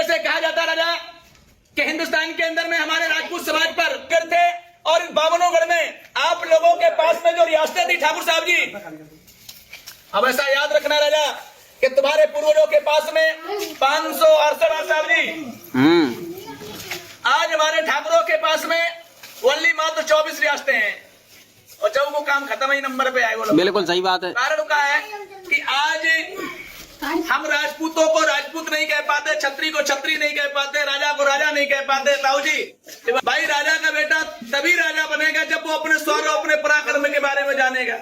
जैसे कहा जाता राजा कि हिंदुस्तान के अंदर में हमारे राजपूत समाज पर कर थे और बावनोगढ़ में आप लोगों के पास में जो रियासतें थी ठाकुर साहब जी, अब ऐसा याद रखना राजा कि तुम्हारे पूर्वजों के पास में 568 साहब जी, आज हमारे ठाकुरों के पास में वल्ली मात्र 24 रियासतें हैं और जब वो काम खत्म ही नंबर पे आए। बिल्कुल सही बात है। कारण क्या है कि आज हम राजपूतों को राजपूत नहीं कह पाते, छत्री को छत्री नहीं कह पाते, राजा को राजा नहीं कह पाते। ताऊ जी भाई, राजा का बेटा तभी राजा बनेगा जब वो अपने स्वर और अपने पराक्रम के बारे में जानेगा।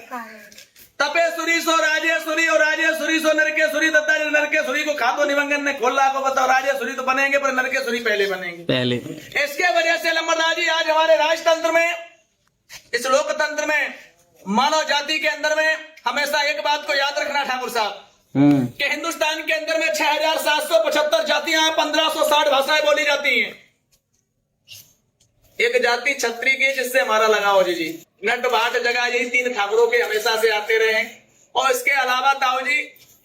तपे सुरी सो राजे सुरी और राजे सुरी सो नरके सुरी, दत्ता जी नरके सुरी को खातो निमंगन ने खोला को बताओ, राजे सुरी तो बनेंगे पर नरके सुरी पहले बनेंगे पहले। इसके वजह से लंबरदार जी आज हमारे राजतंत्र में, इस लोकतंत्र में, मानव जाति के अंदर में हमेशा एक बात को याद रखना ठाकुर साहब कि हिंदुस्तान के अंदर में 6775 जातियां, 1560 भाषाएं बोली जाती हैं। एक जाति छत्री की जिससे हमारा लगाव जी नट बाट जगह यही 3 ठाकुरों के हमेशा से आते रहे और इसके अलावा ताऊ जी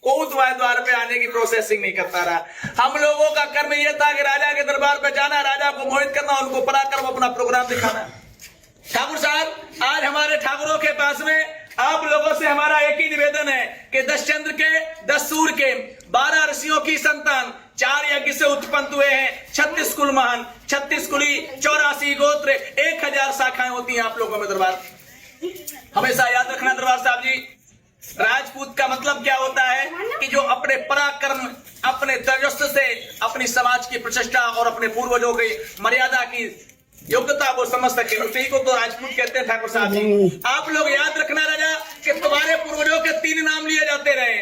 कोई द्वार पे आने की प्रोसेसिंग नहीं करता रहा। हम लोगों का कर्म यह था कि राजा के दरबार पे जाना, राजा को मोहित करना, उनको पराक्रम अपना प्रोग्राम दिखाना। ठाकुर साहब आज हमारे ठाकुरों के पास में आप लोगों से हमारा एक ही निवेदन है कि 10 चंद्र के 10 सूर्य के 12 ऋषियों की संतान 4 यज्ञ से उत्पन्न हुए हैं, 36 कुल महान, 36 कुली, 84 गोत्र, 1000 शाखाएं होती हैं आप लोगों में दरबार। हमेशा याद रखना दरबार साहब जी, राजपूत का मतलब क्या होता है कि जो अपने पराक्रम, अपने तेजस्व से अपनी समाज की प्रतिष्ठा और अपने पूर्वजों की मर्यादा की योग्यता वो समझ सके, उसी को तो राजपूत कहते हैं ठाकुर साहब जी। आप लोग याद रखना राजा कि तुम्हारे पूर्वजों के 3 नाम लिए जाते रहे,